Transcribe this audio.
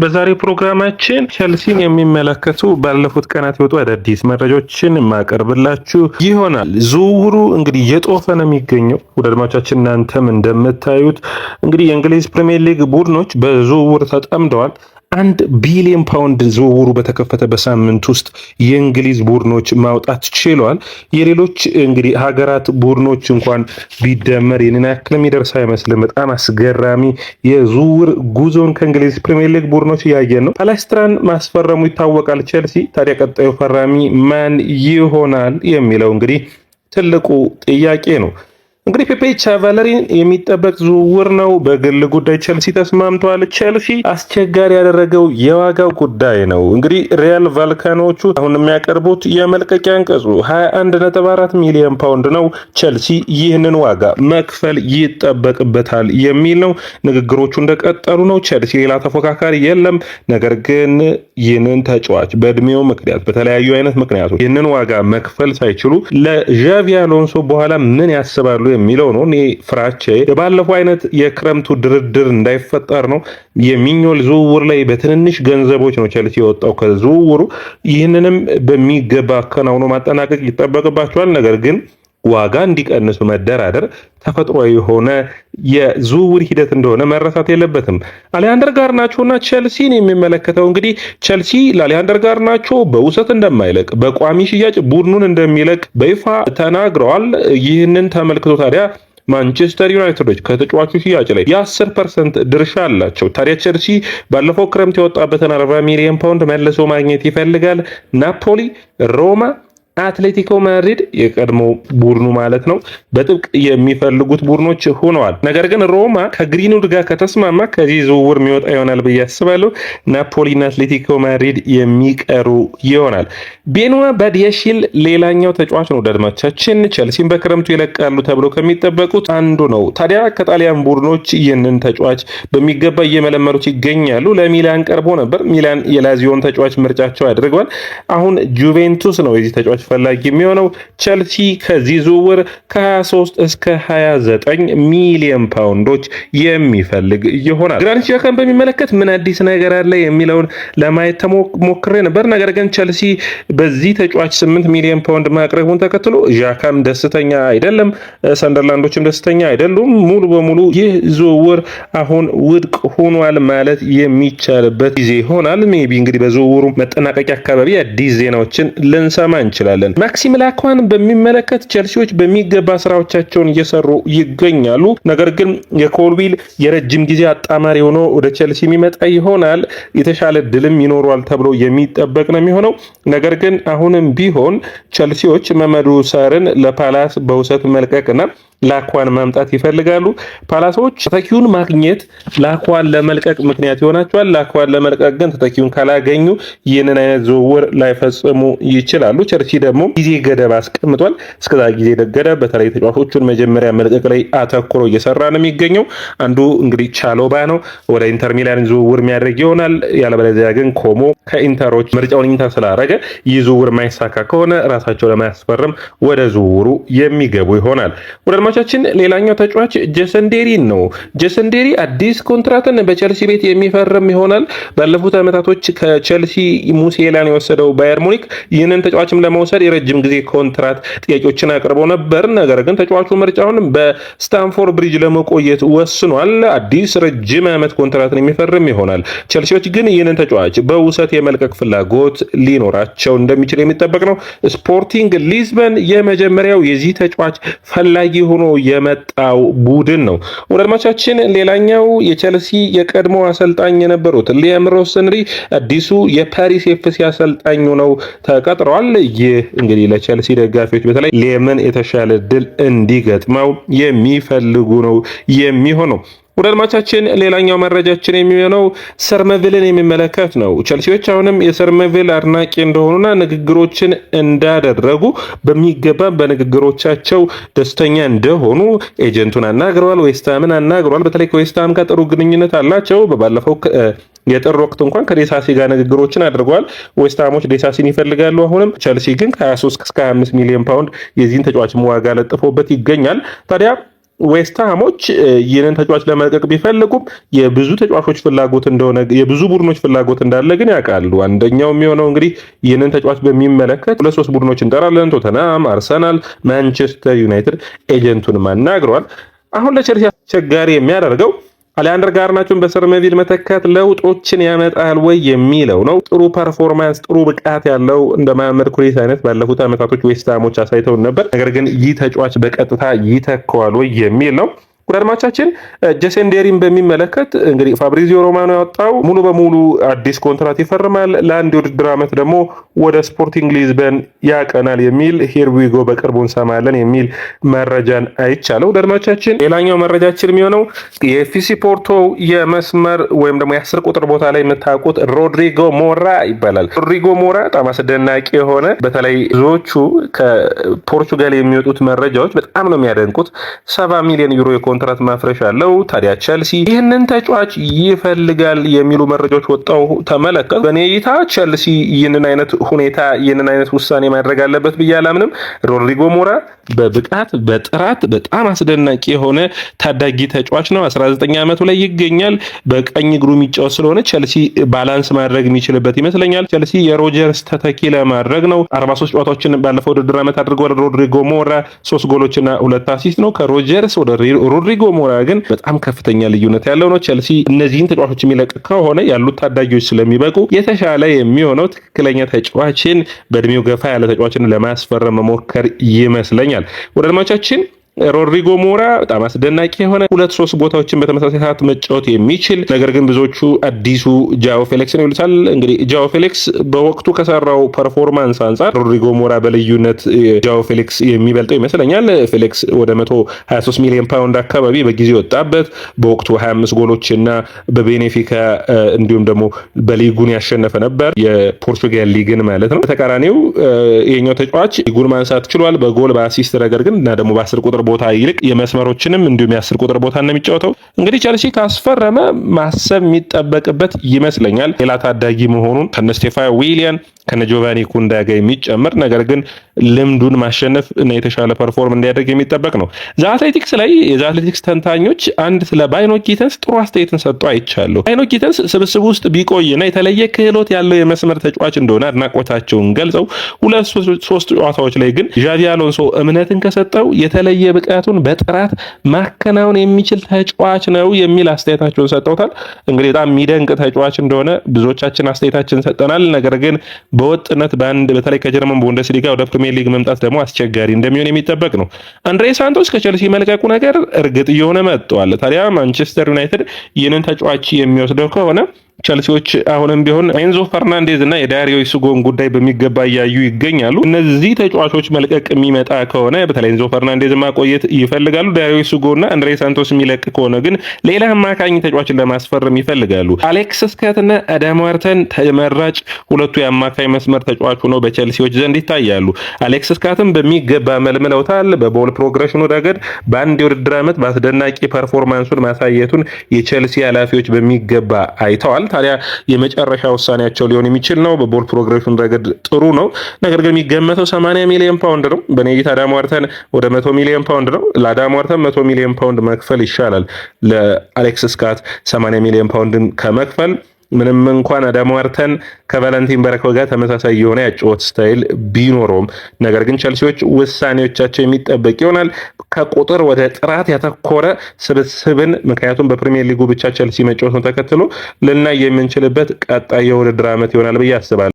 በዛሬ ፕሮግራማችን ቸልሲን የሚመለከቱ ባለፉት ቀናት የወጡ አዳዲስ መረጃዎችን ማቀርብላችሁ ይሆናል። ዝውውሩ እንግዲህ እየጦፈ ነው የሚገኘው። ወደ አድማጮቻችን እናንተም እንደምታዩት እንግዲህ የእንግሊዝ ፕሪሚየር ሊግ ቡድኖች በዝውውር ተጠምደዋል። 1 ቢሊዮን ፓውንድ ዝውውሩ በተከፈተ በሳምንት ውስጥ የእንግሊዝ ቡድኖች ማውጣት ችለዋል። የሌሎች እንግዲህ ሀገራት ቡድኖች እንኳን ቢደመር የኔን ያክል የሚደርስ አይመስልም። በጣም አስገራሚ የዝውውር ጉዞን ከእንግሊዝ ፕሪሚየር ሊግ ቡድኖች እያየን ነው። ፓላስትራን ማስፈረሙ ይታወቃል ቸልሲ። ታዲያ ቀጣዩ ፈራሚ ማን ይሆናል የሚለው እንግዲህ ትልቁ ጥያቄ ነው። እንግዲህ ፔፔ ቻቫለሪን የሚጠበቅ ዝውውር ነው። በግል ጉዳይ ቸልሲ ተስማምቷል። ቸልሲ አስቸጋሪ ያደረገው የዋጋው ጉዳይ ነው። እንግዲህ ሪያል ቫልካኖቹ አሁን የሚያቀርቡት የመልቀቂያ አንቀጹ 21.4 ሚሊዮን ፓውንድ ነው። ቸልሲ ይህንን ዋጋ መክፈል ይጠበቅበታል የሚል ነው። ንግግሮቹ እንደቀጠሉ ነው። ቸልሲ ሌላ ተፎካካሪ የለም። ነገር ግን ይህንን ተጫዋች በእድሜው ምክንያት በተለያዩ አይነት ምክንያቶች ይህንን ዋጋ መክፈል ሳይችሉ ለዣቪ አሎንሶ በኋላ ምን ያስባሉ የሚለው ነው። እኔ ፍራቼ የባለፈው አይነት የክረምቱ ድርድር እንዳይፈጠር ነው። የሚኞል ዝውውር ላይ በትንንሽ ገንዘቦች ነው ቸልሲ የወጣው ከዝውውሩ። ይህንንም በሚገባ አከናውኖ ማጠናቀቅ ይጠበቅባቸዋል። ነገር ግን ዋጋ እንዲቀንሱ መደራደር ተፈጥሯዊ የሆነ የዝውውር ሂደት እንደሆነ መረሳት የለበትም። አሌሃንደር ጋርናቾና ቸልሲን የሚመለከተው እንግዲህ ቸልሲ ለአሌሃንደር ጋርናቾ በውሰት እንደማይለቅ በቋሚ ሽያጭ ቡድኑን እንደሚለቅ በይፋ ተናግረዋል። ይህንን ተመልክቶ ታዲያ ማንቸስተር ዩናይትዶች ከተጫዋቹ ሽያጭ ላይ የ10% ድርሻ አላቸው። ታዲያ ቸልሲ ባለፈው ክረምት የወጣበትን 40 ሚሊዮን ፓውንድ መልሶ ማግኘት ይፈልጋል። ናፖሊ፣ ሮማ፣ አትሌቲኮ ማድሪድ የቀድሞ ቡድኑ ማለት ነው በጥብቅ የሚፈልጉት ቡድኖች ሆነዋል። ነገር ግን ሮማ ከግሪንውድ ጋር ከተስማማ ከዚህ ዝውውር የሚወጣ ይሆናል ብዬ አስባለሁ። ናፖሊና አትሌቲኮ ማድሪድ የሚቀሩ ይሆናል። ቤኑዋ ባዲያሺል ሌላኛው ተጫዋች ነው። አድማጮቻችን ቸልሲን በክረምቱ ይለቃሉ ተብሎ ከሚጠበቁት አንዱ ነው። ታዲያ ከጣሊያን ቡድኖች ይህንን ተጫዋች በሚገባ እየመለመሉት ይገኛሉ። ለሚላን ቀርቦ ነበር። ሚላን የላዚዮን ተጫዋች ምርጫቸው አድርገዋል። አሁን ጁቬንቱስ ነው የዚህ ተጫዋች ፈላጊ የሚሆነው። ቸልሲ ከዚህ ዝውውር ከ23 እስከ 29 ሚሊዮን ፓውንዶች የሚፈልግ ይሆናል። ግራኒት ዣካን በሚመለከት ምን አዲስ ነገር አለ የሚለውን ለማየት ተሞክሬ ነበር። ነገር ግን ቸልሲ በዚህ ተጫዋች 8 ሚሊዮን ፓውንድ ማቅረቡን ተከትሎ ዣካም ደስተኛ አይደለም፣ ሰንደርላንዶችም ደስተኛ አይደሉም። ሙሉ በሙሉ ይህ ዝውውር አሁን ውድቅ ሆኗል ማለት የሚቻልበት ጊዜ ይሆናል። ሜቢ እንግዲህ በዝውውሩ መጠናቀቂያ አካባቢ አዲስ ዜናዎችን ልንሰማ እንችላለን። ማክሲም ላኳን በሚመለከት ቸልሲዎች በሚገባ ስራዎቻቸውን እየሰሩ ይገኛሉ። ነገር ግን የኮልዊል የረጅም ጊዜ አጣማሪ ሆኖ ወደ ቸልሲ የሚመጣ ይሆናል። የተሻለ ድልም ይኖረዋል ተብሎ የሚጠበቅ ነው የሚሆነው። ነገር ግን አሁንም ቢሆን ቸልሲዎች መመዱ ሳርን ለፓላስ በውሰት መልቀቅና ላኳን ማምጣት ይፈልጋሉ። ፓላሶች ተተኪውን ማግኘት ላኳን ለመልቀቅ ምክንያት ይሆናቸዋል። ላኳን ለመልቀቅ ግን ተተኪውን ካላገኙ ይህንን አይነት ዝውውር ላይፈጽሙ ይችላሉ። ቸልሲ ደግሞ ጊዜ ገደብ አስቀምጧል። እስከዛ ጊዜ ገደብ በተለይ ተጫዋቾቹን መጀመሪያ መልቀቅ ላይ አተኩሮ እየሰራ ነው የሚገኘው። አንዱ እንግዲህ ቻሎባ ነው። ወደ ኢንተር ሚላን ዝውውር የሚያደርግ ይሆናል። ያለበለዚያ ግን ኮሞ ከኢንተሮች ምርጫውን ኢንተር ስላደረገ ይህ ዝውውር ማይሳካ ከሆነ ራሳቸው ለማያስፈርም ወደ ዝውውሩ የሚገቡ ይሆናል። ቻችን ሌላኛው ተጫዋች ጄሰን ዴሪን ነው። ጄሰን ዴሪ አዲስ ኮንትራትን በቸልሲ ቤት የሚፈርም ይሆናል። ባለፉት ዓመታቶች ከቸልሲ ሙሴላን የወሰደው ባየር ሙኒክ ይህንን ተጫዋችም ለመውሰድ የረጅም ጊዜ ኮንትራት ጥያቄዎችን አቅርበው ነበር። ነገር ግን ተጫዋቹ ምርጫውን በስታንፎርድ ብሪጅ ለመቆየት ወስኗል። አዲስ ረጅም ዓመት ኮንትራትን የሚፈርም ይሆናል። ቸልሲዎች ግን ይህንን ተጫዋች በውሰት የመልቀቅ ፍላጎት ሊኖራቸው እንደሚችል የሚጠበቅ ነው። ስፖርቲንግ ሊዝበን የመጀመሪያው የዚህ ተጫዋች ፈላጊ ሆኖ የመጣው ቡድን ነው። ወደ አድማቻችን ሌላኛው የቸልሲ የቀድሞ አሰልጣኝ የነበሩት ሊያም ሮሰንሪ አዲሱ የፓሪስ ኤፍሲ አሰልጣኝ ነው ተቀጥረዋል። ይህ እንግዲህ ለቸልሲ ደጋፊዎች በተለይ ሊያምን የተሻለ ድል እንዲገጥመው የሚፈልጉ ነው የሚሆነው። ወደ አድማቻችን ሌላኛው መረጃችን የሚሆነው ሰርመቪልን የሚመለከት ነው። ቸልሲዎች አሁንም የሰርመቪል አድናቂ እንደሆኑና ንግግሮችን እንዳደረጉ በሚገባ በንግግሮቻቸው ደስተኛ እንደሆኑ ኤጀንቱን አናግረዋል፣ ዌስትሃምን አናግረዋል። በተለይ ከዌስትሃም ጋር ጥሩ ግንኙነት አላቸው። በባለፈው የጥር ወቅት እንኳን ከዴሳሲ ጋር ንግግሮችን አድርገዋል። ዌስትሃሞች ዴሳሲን ይፈልጋሉ። አሁንም ቸልሲ ግን ከ23 እስከ 25 ሚሊዮን ፓውንድ የዚህን ተጫዋች ዋጋ ለጥፎበት ይገኛል። ታዲያ ዌስትሃሞች ይህንን ተጫዋች ለመልቀቅ ቢፈልጉም የብዙ ተጫዋቾች ፍላጎት እንደሆነ የብዙ ቡድኖች ፍላጎት እንዳለ ግን ያውቃሉ። አንደኛው የሚሆነው እንግዲህ ይህንን ተጫዋች በሚመለከት 2-3 ቡድኖች እንጠራለን። ቶተናም፣ አርሰናል፣ ማንቸስተር ዩናይትድ ኤጀንቱን አናግረዋል። አሁን ለቸልሲ አስቸጋሪ የሚያደርገው አሌክሳንደር ጋርናቾን በሰር ሜቪል መተካት ለውጦችን ያመጣል ወይ የሚለው ነው። ጥሩ ፐርፎርማንስ ጥሩ ብቃት ያለው እንደ መሐመድ ኩሬት አይነት ባለፉት ዓመታቶች ዌስትሃሞች አሳይተውን ነበር። ነገር ግን ይህ ተጫዋች በቀጥታ ይተካዋል ወይ የሚል ነው። አድማቻችን ጀሴንዴሪን በሚመለከት እንግዲህ ፋብሪዚዮ ሮማኖ ያወጣው ሙሉ በሙሉ አዲስ ኮንትራት ይፈርማል፣ ለአንድ የውድድር ዓመት ደግሞ ወደ ስፖርቲንግ ሊዝበን ያቀናል የሚል ሄርዊጎ በቅርቡ እንሰማለን የሚል መረጃን አይቻለው። አድማቻችን ሌላኛው መረጃችን የሚሆነው የኤፍሲ ፖርቶ የመስመር ወይም ደግሞ የ10 ቁጥር ቦታ ላይ የምታውቁት ሮድሪጎ ሞራ ይባላል። ሮድሪጎ ሞራ በጣም አስደናቂ የሆነ በተለይ ብዙዎቹ ከፖርቹጋል የሚወጡት መረጃዎች በጣም ነው የሚያደንቁት 70 ሚሊዮን ዩሮ ኮንትራት ማፍረሻ አለው። ታዲያ ቸልሲ ይህንን ተጫዋች ይፈልጋል የሚሉ መረጃዎች ወጣው ተመለከቱ። በኔ እይታ ቸልሲ ይህንን አይነት ውሳኔ ማድረግ አለበት ብዬ አላምንም። ሮድሪጎ ሞራ በብቃት በጥራት በጣም አስደናቂ የሆነ ታዳጊ ተጫዋች ነው። 19 ዓመቱ ላይ ይገኛል። በቀኝ እግሩ የሚጫወት ስለሆነ ቸልሲ ባላንስ ማድረግ የሚችልበት ይመስለኛል። ቸልሲ የሮጀርስ ተተኪ ለማድረግ ነው። 43 ጨዋታዎችን ባለፈው ውድድር ዓመት አድርጓል። ሮድሪጎ ሞራ 3 ጎሎችና 2 አሲስት ነው። ከሮጀርስ ወደ ሮድሪጎ ሞራ ግን በጣም ከፍተኛ ልዩነት ያለው ነው። ቸልሲ እነዚህን ተጫዋቾች የሚለቅ ከሆነ ያሉት ታዳጊዎች ስለሚበቁ የተሻለ የሚሆነው ትክክለኛ ተጫዋችን በእድሜው ገፋ ያለ ተጫዋችን ለማስፈረም መሞከር ይመስለኛል። ወደ አድማጮቻችን ሮድሪጎ ሞራ በጣም አስደናቂ የሆነ 2-3 ቦታዎችን በተመሳሳይ ሰዓት መጫወት የሚችል ነገር ግን ብዙዎቹ አዲሱ ጃኦ ፌሊክስ ነው ይሉታል። እንግዲህ ጃኦ ፌሊክስ በወቅቱ ከሰራው ፐርፎርማንስ አንጻር ሮድሪጎ ሞራ በልዩነት ጃኦ ፌሊክስ የሚበልጠው ይመስለኛል። ፌሊክስ ወደ 123 ሚሊዮን ፓውንድ አካባቢ በጊዜ ወጣበት። በወቅቱ 25 ጎሎችና በቤኔፊካ እንዲሁም ደግሞ በሊጉን ያሸነፈ ነበር፣ የፖርቹጋል ሊግን ማለት ነው። በተቃራኒው ይሄኛው ተጫዋች ሊጉን ማንሳት ችሏል በጎል በአሲስት ነገር ግን እና ደግሞ በ10 ቁጥር ቦታ ይልቅ የመስመሮችንም እንዲሁም የ10 ቁጥር ቦታ ነው የሚጫወተው። እንግዲህ ቸልሲ ካስፈረመ ማሰብ የሚጠበቅበት ይመስለኛል ሌላ ታዳጊ መሆኑን ከነ ስቴፋን ዊሊያን ከነ ጆቫኒ ኩንዳ ጋር የሚጨምር ነገር ግን ልምዱን ማሸነፍ እና የተሻለ ፐርፎርም እንዲያደርግ የሚጠበቅ ነው። ዘአትሌቲክስ ላይ የዘአትሌቲክስ ተንታኞች አንድ ስለ ባይኖ ጊተንስ ጥሩ አስተያየትን ሰጥቶ አይቻለሁ። ባይኖ ጊተንስ ስብስብ ውስጥ ቢቆይና የተለየ ክህሎት ያለው የመስመር ተጫዋች እንደሆነ አድናቆታቸውን ገልጸው 2-3 ጨዋታዎች ላይ ግን ዣቪ አሎንሶ እምነትን ከሰጠው የተለየ ብቃቱን በጥራት ማከናወን የሚችል ተጫዋች ነው የሚል አስተያየታቸውን ሰጥተውታል። እንግዲህ በጣም የሚደንቅ ተጫዋች እንደሆነ ብዙዎቻችን አስተያየታችን ሰጠናል። ነገር ግን በወጥነት በአንድ በተለይ ከጀርመን ቡንደስሊጋ ወደ ፕሪሚየር ሊግ መምጣት ደግሞ አስቸጋሪ እንደሚሆን የሚጠበቅ ነው። አንድሬ ሳንቶስ ከቸልሲ መልቀቁ ነገር እርግጥ እየሆነ መጥቷል። ታዲያ ማንቸስተር ዩናይትድ ይህንን ተጫዋች የሚወስደው ከሆነ ቸልሲዎች አሁንም ቢሆን ኤንዞ ፈርናንዴዝ እና የዳሪዮ ሱጎን ጉዳይ በሚገባ እያዩ ይገኛሉ። እነዚህ ተጫዋቾች መልቀቅ የሚመጣ ከሆነ በተለይ ኤንዞ ፈርናንዴዝ ማቆየት ይፈልጋሉ። ዳሪዮ ሱጎና አንድሬ ሳንቶስ የሚለቅ ከሆነ ግን ሌላ አማካኝ ተጫዋችን ለማስፈረም ይፈልጋሉ። አሌክስ ስካትና አዳም ዋርተን ተመራጭ ሁለቱ የአማካኝ መስመር ተጫዋች ሆነው በቸልሲዎች ዘንድ ይታያሉ። አሌክስ ስካትም በሚገባ መልምለውታል። በቦል ፕሮግሬሽኑ ረገድ በአንድ የውድድር ዓመት በአስደናቂ ፐርፎርማንሱን ማሳየቱን የቸልሲ ኃላፊዎች በሚገባ አይተዋል። ታዲያ የመጨረሻ ውሳኔያቸው ሊሆን የሚችል ነው። በቦል ፕሮግሬሽን ረገድ ጥሩ ነው። ነገር ግን የሚገመተው 80 ሚሊዮን ፓውንድ ነው። በኔ እይታ አዳም ዋርተን ወደ 100 ሚሊዮን ፓውንድ ነው። ለአዳም ዋርተን 100 ሚሊዮን ፓውንድ መክፈል ይሻላል ለአሌክስ ስካት 80 ሚሊዮን ፓውንድን ከመክፈል። ምንም እንኳን አዳም ዋርተን ከቫለንቲን በረኮ ጋር ተመሳሳይ የሆነ ያጨዋወት ስታይል ቢኖረውም ነገር ግን ቸልሲዎች ውሳኔዎቻቸው የሚጠበቅ ይሆናል። ከቁጥር ወደ ጥራት ያተኮረ ስብስብን ምክንያቱም በፕሪሚየር ሊጉ ብቻ ቸልሲ መጫወቱን ተከትሎ ልናይ የምንችልበት ቀጣይ የውድድር ዓመት ይሆናል ብዬ አስባለሁ።